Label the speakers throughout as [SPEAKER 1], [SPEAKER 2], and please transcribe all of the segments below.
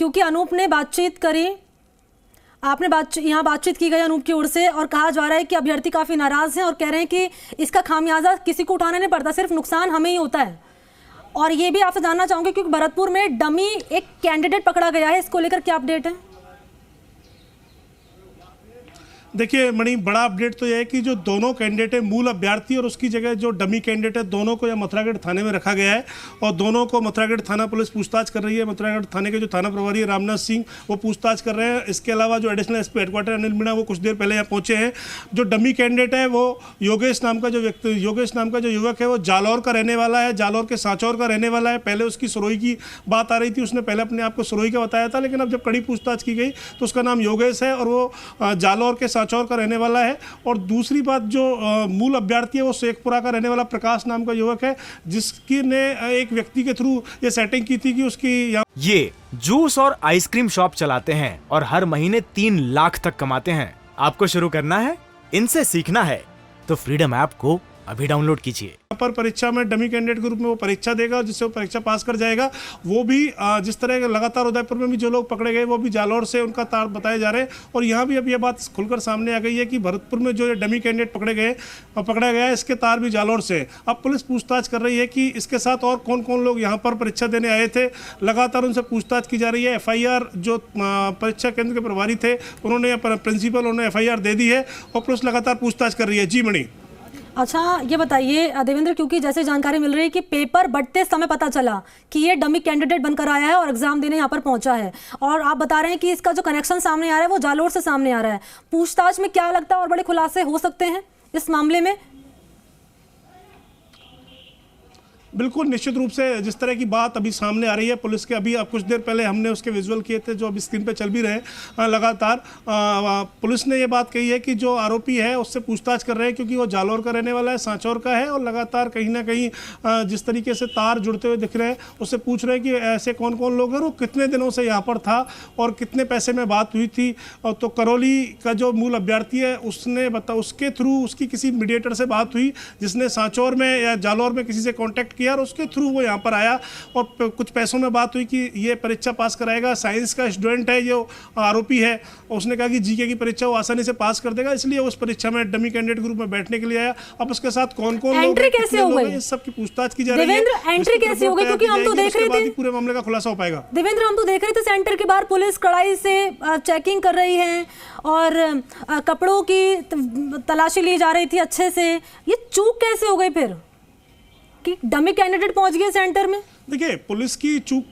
[SPEAKER 1] क्योंकि अनूप ने बातचीत करी, आपने यहाँ बातचीत की गई अनूप की ओर से, और कहा जा रहा है कि अभ्यर्थी काफ़ी नाराज़ हैं और कह रहे हैं कि इसका खामियाजा किसी को उठाना नहीं पड़ता, सिर्फ नुकसान हमें ही होता है। और ये भी आपसे जानना चाहूँगी क्योंकि भरतपुर में डमी एक कैंडिडेट पकड़ा गया है, इसको लेकर क्या अपडेट है?
[SPEAKER 2] देखिए मणि, बड़ा अपडेट तो यह है कि जो दोनों कैंडिडेट है, मूल अभ्यर्थी और उसकी जगह जो डमी कैंडिडेट है, दोनों को यह मथुरागढ़ थाने में रखा गया है और दोनों को मथुरागढ़ थाना पुलिस पूछताछ कर रही है। मथुरागढ़ थाने के जो थाना प्रभारी है रामनाथ सिंह, वो पूछताछ कर रहे हैं। इसके अलावा जो additional SP headquarter Anil Meena, वो कुछ देर पहले यहाँ पहुंचे हैं। जो डमी कैंडिडेट है वो योगेश नाम का जो युवक है, वो जालौर का रहने वाला है, जालौर के सांचौर का रहने वाला है। पहले उसकी सुरोई की बात आ रही थी, उसने पहले अपने आप को सुरोई का बताया था, लेकिन अब जब कड़ी पूछताछ की गई तो उसका नाम योगेश है और वो जालौर के सांचौर का रहने वाला है। और दूसरी बात, जो मूल अभ्यर्थी है वो शेखपुरा का रहने वाला प्रकाश नाम का युवक है, जिसकी ने एक व्यक्ति के थ्रू ये सेटिंग की थी कि उसकी
[SPEAKER 3] ये जूस और आइसक्रीम शॉप चलाते हैं और हर महीने 3 लाख तक कमाते हैं। आपको शुरू करना है, इनसे सीखना है तो फ्रीडम ऐप को अभी डाउनलोड कीजिए।
[SPEAKER 2] पर परीक्षा में डमी कैंडिडेट के रूप में वो परीक्षा देगा, जिससे वो परीक्षा पास कर जाएगा। वो भी जिस तरह लगातार उदयपुर में भी जो लोग पकड़े गए वो भी जालौर से उनका तार बताए जा रहे हैं। और यहाँ भी अब ये बात खुलकर सामने आ गई है कि भरतपुर में जो डमी कैंडिडेट पकड़ा गया है, इसके तार भी जालौर से। अब पुलिस पूछताछ कर रही है कि इसके साथ और कौन कौन लोग यहाँ पर परीक्षा देने आए थे। लगातार उनसे पूछताछ की जा रही है। FIR जो परीक्षा केंद्र के प्रभारी थे, उन्होंने प्रिंसिपल, उन्होंने FIR दे दी है और पुलिस लगातार पूछताछ कर रही है। जी मणि।
[SPEAKER 1] अच्छा, ये बताइए देवेंद्र, क्योंकि जैसे जानकारी मिल रही है कि पेपर बंटते समय पता चला कि ये डमी कैंडिडेट बनकर आया है और एग्जाम देने यहाँ पर पहुंचा है, और आप बता रहे हैं कि इसका जो कनेक्शन सामने आ रहा है वो जालौर से सामने आ रहा है। पूछताछ में क्या लगता है और बड़े खुलासे हो सकते हैं इस मामले में?
[SPEAKER 2] बिल्कुल, निश्चित रूप से जिस तरह की बात अभी सामने आ रही है पुलिस के, अभी अब कुछ देर पहले हमने उसके विजुअल किए थे जो अभी स्क्रीन पे चल भी रहे हैं लगातार। पुलिस ने ये बात कही है कि जो आरोपी है उससे पूछताछ कर रहे हैं, क्योंकि वो जालौर का रहने वाला है, सांचौर का है, और लगातार कहीं ना कहीं जिस तरीके से तार जुड़ते हुए दिख रहे हैं, उससे पूछ रहे हैं कि ऐसे कौन कौन लोग हैं, वो कितने दिनों से यहाँ पर था और कितने पैसे में बात हुई थी। और तो करौली का जो मूल अभ्यर्थी है उसने उसके थ्रू उसकी किसी मीडिएटर से बात हुई, जिसने सांचौर में या जालौर में किसी से कॉन्टैक्ट और उसके थ्रू वो यहाँ पर आया और कुछ पैसों में बात हुई कि ये परीक्षा पास कराएगा। साइंस का स्टूडेंट है जो आरोपी है, उसने कहा कि जीके की परीक्षा वो आसानी से पास कर देगा, इसलिए उस परीक्षा में डमी कैंडिडेट ग्रुप में बैठने के लिए आया। अब उसके साथ कौन कौन लोग हैं, इस सब की पूछताछ की जा रही है।
[SPEAKER 1] एंट्री कैसे हो गई? क्योंकि हम तो देख रहे थे
[SPEAKER 2] पूरे मामले का खुलासा हो पाएगा।
[SPEAKER 1] देवेंद्र, हम तो देख रहे थे सेंटर के बाहर पुलिस कड़ाई से चेकिंग कर रही है और कपड़ों की तलाशी ली जा रही थी अच्छे से। ये चूक कैसे हो गई फिर कि डमी कैंडिडेट पहुंच गए सेंटर में?
[SPEAKER 2] देखिए, पुलिस की चूक,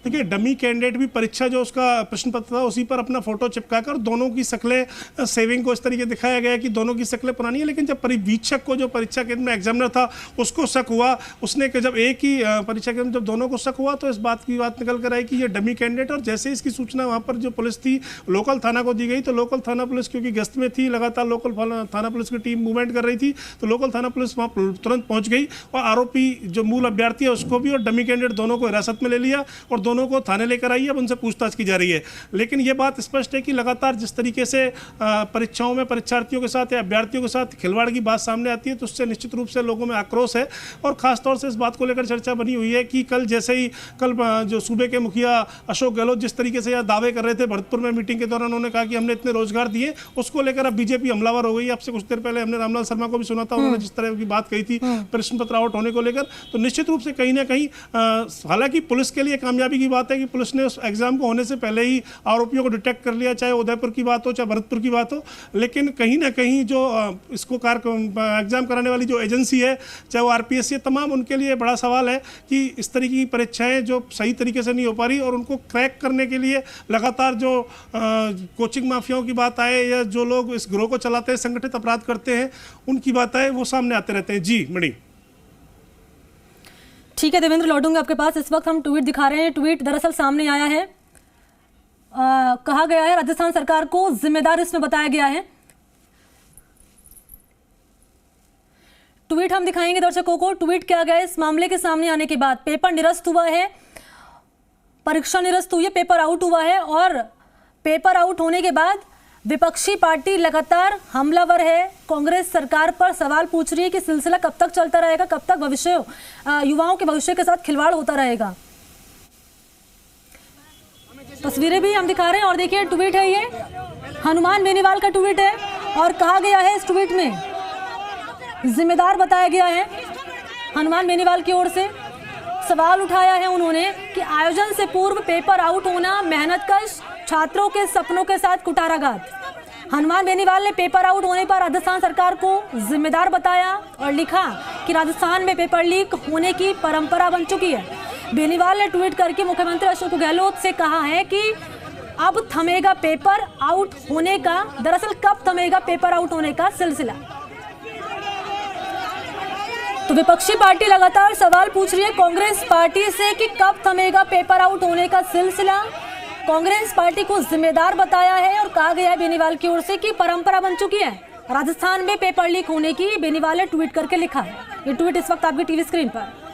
[SPEAKER 2] देखिए डमी कैंडिडेट भी परीक्षा जो उसका प्रश्न पत्र था उसी पर अपना फोटो चिपकाकर दोनों की शक्लें सेविंग को इस तरीके दिखाया गया कि दोनों की शक्लें पुरानी है। लेकिन जब परिवीक्षक को, जो परीक्षा केंद्र में एग्जामिनर था, उसको शक हुआ, उसने जब एक ही परीक्षा केंद्र में जब दोनों को शक हुआ तो इस बात की बात निकल कर आई कि ये डमी कैंडिडेट। और जैसे इसकी सूचना वहाँ पर जो पुलिस थी लोकल थाना को दी गई, तो लोकल थाना पुलिस क्योंकि गश्त में थी, लगातार लोकल थाना पुलिस की टीम मूवमेंट कर रही थी, तो लोकल थाना पुलिस वहाँ तुरंत पहुँच गई और आरोपी जो मूल अभ्यर्थी है उसको भी और डमी कैंडिडेट दोनों को हिरासत में ले लिया और दोनों को थाने लेकर आई है। अब उनसे पूछताछ की जा रही है। लेकिन ये बात स्पष्ट है कि लगातार जिस तरीके से परीक्षाओं में परीक्षार्थियों के साथ या अभ्यर्थियों के साथ खिलवाड़ की बात सामने आती है, तो उससे निश्चित रूप से लोगों में आक्रोश है और खासतौर से इस बात को लेकर चर्चा बनी हुई है कि कल जो सूबे के मुखिया अशोक गहलोत जिस तरीके से दावे कर रहे थे भरतपुर में मीटिंग के दौरान, उन्होंने कहा कि हमने इतने रोजगार दिए, उसको लेकर अब बीजेपी हमलावर हो गई। आपसे कुछ देर पहले हमने रामलाल शर्मा को भी सुना था, उन्होंने जिस तरह की बात कही थी प्रश्न पत्र आउट होने को लेकर। तो निश्चित रूप से कहीं ना कहीं हालांकि पुलिस के लिए कामयाबी की बात है कि पुलिस ने उस एग्जाम को होने से पहले ही आरोपियों को डिटेक्ट कर लिया, चाहे उदयपुर की बात हो चाहे भरतपुर की बात हो। लेकिन कहीं ना कहीं जो इसको एग्जाम कराने वाली जो एजेंसी है, चाहे वो RPSC है, तमाम उनके लिए बड़ा सवाल है कि इस तरीके की परीक्षाएं जो सही तरीके से नहीं हो पा रही और उनको क्रैक करने के लिए लगातार जो कोचिंग माफियाओं की बात आए या जो लोग इस गिरोह को चलाते हैं, संगठित अपराध करते हैं, उनकी बात आए, वो सामने आते रहते हैं। जी मणि।
[SPEAKER 1] ठीक है देवेंद्र, लौटूंगा आपके पास। इस वक्त हम ट्वीट दिखा रहे हैं। ट्वीट दरअसल सामने आया है, कहा गया है राजस्थान सरकार को जिम्मेदार इसमें बताया गया है। ट्वीट हम दिखाएंगे दर्शकों को। ट्वीट किया गया इस मामले के सामने आने के बाद। पेपर निरस्त हुआ है, परीक्षा निरस्त हुई है, पेपर आउट हुआ है और पेपर आउट होने के बाद विपक्षी पार्टी लगातार हमलावर है। कांग्रेस सरकार पर सवाल पूछ रही है कि सिलसिला कब तक चलता रहेगा, कब तक युवाओं के भविष्य के साथ खिलवाड़ होता रहेगा। तस्वीरें भी हम दिखा रहे हैं और देखिए ट्वीट है ये, हनुमान बेनीवाल का ट्वीट है और कहा गया है इस ट्वीट में, जिम्मेदार बताया गया है हनुमान बेनीवाल की ओर से। सवाल उठाया है उन्होंने कि आयोजन से पूर्व पेपर आउट होना मेहनतकश छात्रों के सपनों के साथ कुठाराघात। हनुमान बेनीवाल ने पेपर आउट होने पर राजस्थान सरकार को जिम्मेदार बताया और लिखा कि राजस्थान में पेपर लीक होने की परंपरा बन चुकी है। बेनीवाल ने ट्वीट करके मुख्यमंत्री अशोक गहलोत से कहा है कि अब थमेगा पेपर आउट होने का, दरअसल कब थमेगा पेपर आउट होने का सिलसिला। तो विपक्षी पार्टी लगातार सवाल पूछ रही है कांग्रेस पार्टी से कि कब थमेगा पेपर आउट होने का सिलसिला। कांग्रेस पार्टी को जिम्मेदार बताया है और कहा गया है बेनीवाल की ओर से कि परंपरा बन चुकी है राजस्थान में पेपर लीक होने की। बेनीवाल ने ट्वीट करके लिखा है, ये ट्वीट इस वक्त आपकी टीवी स्क्रीन पर।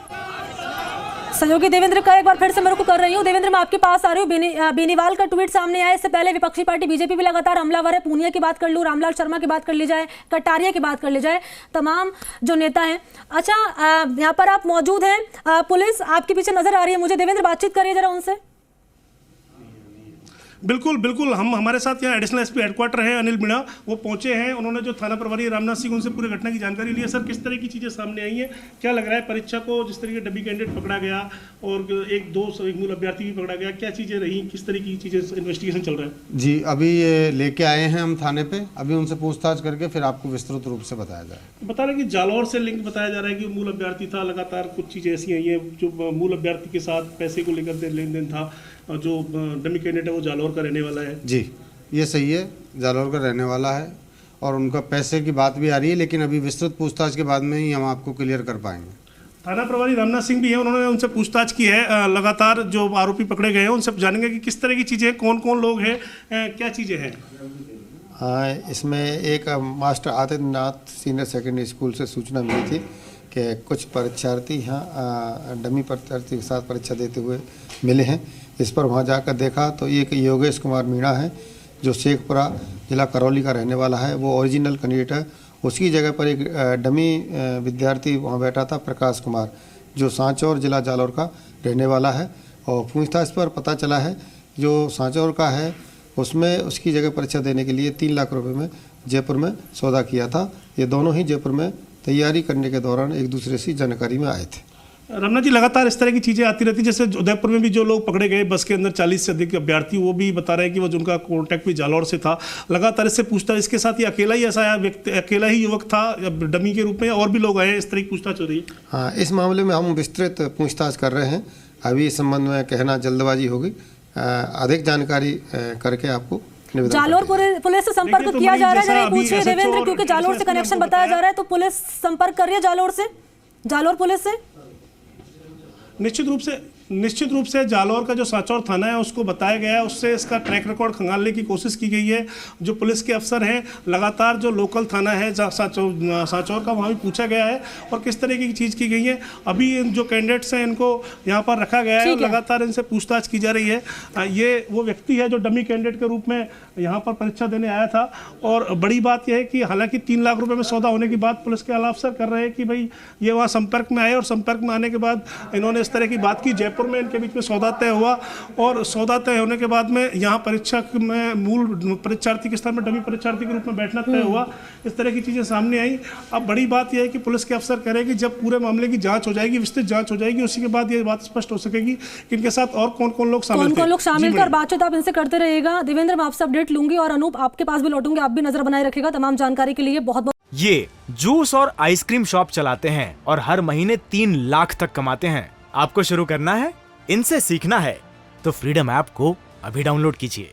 [SPEAKER 1] सहयोगी देवेंद्र का एक बार फिर से मैं रुक कर रही हूँ। देवेंद्र, मैं आपके पास आ रही हूँ। बेनीवाल का ट्वीट सामने आया, इससे पहले विपक्षी पार्टी बीजेपी भी लगातार हमलावर है। पूनिया की बात कर लूँ, रामलाल शर्मा की बात कर ली जाए, कटारिया की बात कर ली जाए, तमाम जो नेता हैं। अच्छा, यहाँ पर आप मौजूद हैं, पुलिस आपके पीछे नजर आ रही है मुझे। देवेंद्र, बातचीत करिए जरा उनसे।
[SPEAKER 2] बिल्कुल बिल्कुल, हम हमारे साथ यहाँ एडिशनल एसपी हेडक्वार्टर हैं अनिल मीणा, वो पहुंचे हैं। उन्होंने जो थाना प्रभारी रामनाथ सिंह, उनसे पूरी घटना की जानकारी ली है। सर, किस तरह की चीज़ें सामने आई हैं, क्या लग रहा है परीक्षा को जिस तरीके डमी कैंडिडेट पकड़ा गया और एक मूल अभ्यर्थी भी पकड़ा गया, क्या चीज़ें रही, किस तरह की चीज़ें इन्वेस्टिगेशन चल रहा है?
[SPEAKER 4] जी, अभी ये लेके आए हैं हम थाने पे, अभी उनसे पूछताछ करके फिर आपको विस्तृत रूप से बताया जाए।
[SPEAKER 2] बता रहे कि जालौर से लिंक बताया जा रहा है कि मूल अभ्यर्थी था। लगातार कुछ चीज़ें ऐसी आई हैं जो मूल अभ्यर्थी के साथ पैसे को लेकर लेन देन था, और जो डमी कैंडिडेट है वो जालौर का रहने वाला है।
[SPEAKER 4] जी, ये सही है, जालौर का रहने वाला है और उनका पैसे की बात भी आ रही है, लेकिन अभी विस्तृत पूछताछ के बाद में ही हम आपको क्लियर कर पाएंगे।
[SPEAKER 2] थाना प्रभारी रामनाथ सिंह भी हैं, उन्होंने उनसे पूछताछ की है। लगातार जो आरोपी पकड़े गए हैं उनसे जानेंगे कि किस तरह की चीज़ें, कौन कौन लोग हैं, क्या चीज़ें हैं।
[SPEAKER 5] हाँ, इसमें एक master Adityanath senior secondary school से सूचना मिली थी कि कुछ परीक्षार्थी यहाँ डमी परीक्षार्थी के साथ परीक्षा देते हुए मिले हैं। इस पर वहाँ जाकर देखा तो एक योगेश कुमार मीणा है जो शेखपुरा जिला करौली का रहने वाला है, वो ओरिजिनल कैंडिडेट है। उसकी जगह पर एक डमी विद्यार्थी वहाँ बैठा था, प्रकाश कुमार, जो सांचौर जिला जालौर का रहने वाला है। और पूछताछ पर पता चला है जो सांचौर का है उसमें उसकी जगह परीक्षा देने के लिए 3 लाख रुपए में जयपुर में सौदा किया था। ये दोनों ही जयपुर में तैयारी करने के दौरान एक दूसरे से जानकारी में आए थे।
[SPEAKER 2] रमना जी, लगातार इस तरह की चीज़ें आती रहती, जैसे उदयपुर में भी जो लोग पकड़े गए बस के अंदर 40 से अधिक अभ्यर्थी, वो भी बता रहे हैं कि वो जिनका कॉन्टैक्ट भी जालौर से था। लगातार इससे पूछताछ, इसके साथ ही अकेला ही ऐसा व्यक्ति, अकेला ही युवक था डमी के रूप में, और भी लोग आए, इस तरह की पूछताछ हो रही है?
[SPEAKER 5] हाँ, इस मामले में हम विस्तृत पूछताछ कर रहे हैं। अभी इस संबंध में कहना जल्दबाजी होगी, अधिक जानकारी करके आपको
[SPEAKER 1] जालौर पुलिस से संपर्क किया जा रहा है। पूछिए देवेंद्र, क्योंकि जालौर से कनेक्शन बताया जा रहा है, तो पुलिस संपर्क कर रही है जालौर से, जालौर पुलिस से।
[SPEAKER 2] निश्चित रूप से जालौर का जो सांचौर थाना है उसको बताया गया है, उससे इसका ट्रैक रिकॉर्ड खंगालने की कोशिश की गई है। जो पुलिस के अफसर हैं, लगातार जो लोकल थाना है सांचौर का, वहाँ भी पूछा गया है और किस तरह की चीज़ की गई है। अभी जो कैंडिडेट्स हैं इनको यहाँ पर रखा गया है और लगातार इनसे पूछताछ की जा रही है। ये वो व्यक्ति है जो डमी कैंडिडेट के रूप में यहाँ पर परीक्षा देने आया था। और बड़ी बात यह है कि हालांकि 3 लाख रुपए में सौदा होने के बाद पुलिस के आला अफसर कर रहे हैं कि भाई ये वहाँ संपर्क में आए, और संपर्क में आने के बाद इन्होंने इस तरह की बात की। जयपुर में इनके बीच में सौदा तय हुआ और सौदा तय होने के बाद में यहाँ परीक्षा में मूल परीक्षार्थी के स्थान में डमी परीक्षार्थी के रूप में बैठना तय हुआ। इस तरह की चीज़ें सामने आई। अब बड़ी बात यह है कि पुलिस के अफसर कह रहे हैं कि जब पूरे मामले की जांच हो जाएगी, विस्तृत जांच हो जाएगी, उसी के बाद ये बात स्पष्ट हो सकेगी कि इनके साथ और कौन कौन लोग शामिल
[SPEAKER 1] कर बातचीत आप इनसे करते रहिएगा। देवेंद्र, मैं आपसे अपडेट लूंगी और अनूप आपके पास भी लौटूंगी, आप भी नजर बनाए रखिएगा। तमाम जानकारी के लिए बहुत बहुत।
[SPEAKER 3] ये जूस और आइसक्रीम शॉप चलाते हैं और हर महीने 3 लाख तक कमाते हैं। आपको शुरू करना है, इनसे सीखना है, तो फ्रीडम ऐप को अभी डाउनलोड कीजिए।